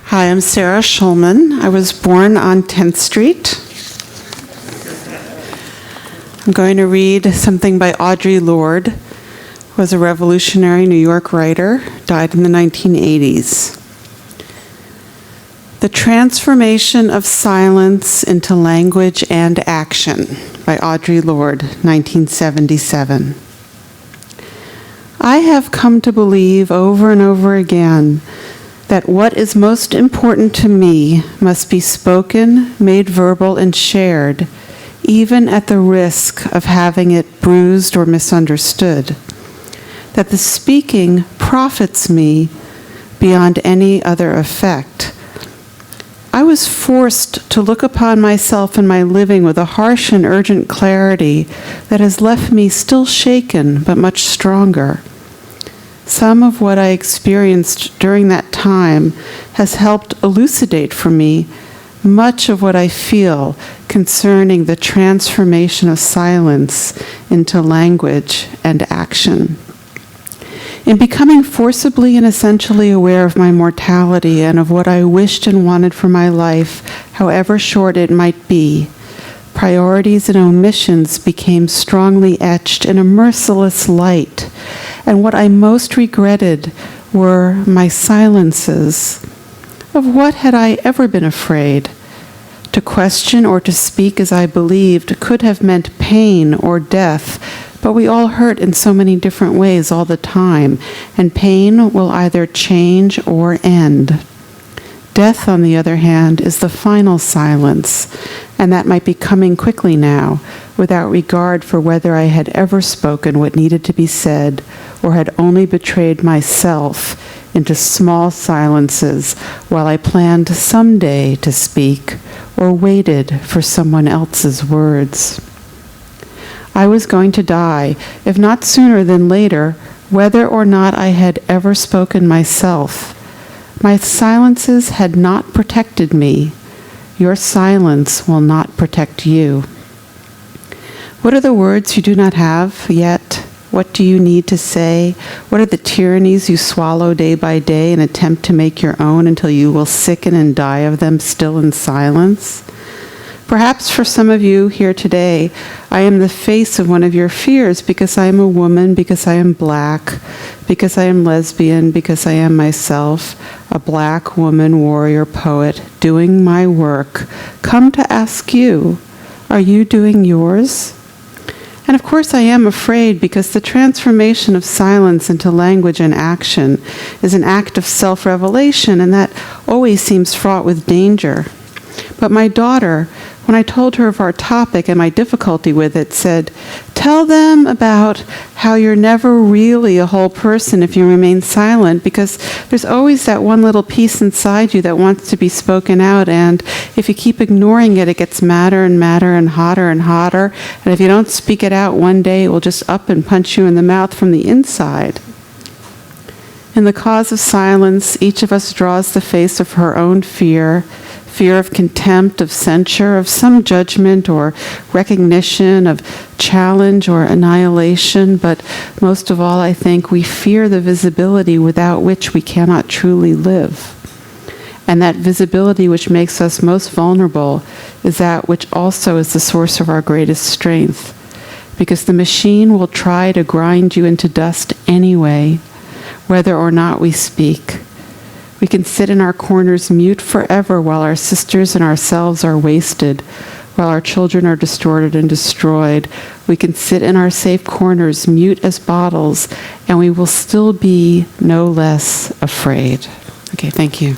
Hi, I'm Sarah Schulman. I was born on 10th Street. I'm going to read something by Audre Lourde, who was a revolutionary New York writer, died in the 1980s. The Transformation of Silence into Language and Action by Audre Lourde, 1977. I have come to believe over and over again that what is most important to me must be spoken, made verbal, and shared, even at the risk of having it bruised or misunderstood. That the speaking profits me beyond any other effect. I was forced to look upon myself and my living with a harsh and urgent clarity that has left me still shaken, but much stronger. Some of what I experienced during that time has helped elucidate for me much of what I feel concerning the transformation of silence into language and action. In becoming forcibly and essentially aware of my mortality and of what I wished and wanted for my life, however short it might be, priorities and omissions became strongly etched in a merciless light, and what I most regretted were my silences. Of what had I ever been afraid? To question or to speak as I believed could have meant pain or death, but we all hurt in so many different ways all the time, and pain will either change or end. Death, on the other hand, is the final silence, and that might be coming quickly now, without regard for whether I had ever spoken what needed to be said, or had only betrayed myself into small silences while I planned someday to speak, or waited for someone else's words. I was going to die, if not sooner than later, whether or not I had ever spoken myself. My silences had not protected me. Your silence will not protect you. What are the words you do not have yet? What do you need to say? What are the tyrannies you swallow day by day and attempt to make your own until you will sicken and die of them still in silence? Perhaps for some of you here today, I am the face of one of your fears because I am a woman, because I am black, because I am lesbian, because I am myself, a black woman, warrior, poet, doing my work. Come to ask you, are you doing yours? And of course I am afraid because the transformation of silence into language and action is an act of self-revelation, and that always seems fraught with danger. But my daughter, when I told her of our topic and my difficulty with it, said, "Tell them about how you're never really a whole person if you remain silent, because there's always that one little piece inside you that wants to be spoken out, and if you keep ignoring it, it gets madder and madder and hotter, and if you don't speak it out one day, it will just up and punch you in the mouth from the inside." In the cause of silence, each of us draws the face of her own fear of contempt, of censure, of some judgment or recognition, of challenge or annihilation, but most of all, I think, we fear the visibility without which we cannot truly live. And that visibility which makes us most vulnerable is that which also is the source of our greatest strength, because the machine will try to grind you into dust anyway, whether or not we speak. We can sit in our corners mute forever while our sisters and ourselves are wasted, while our children are distorted and destroyed. We can sit in our safe corners mute as bottles, and we will still be no less afraid. Okay, thank you.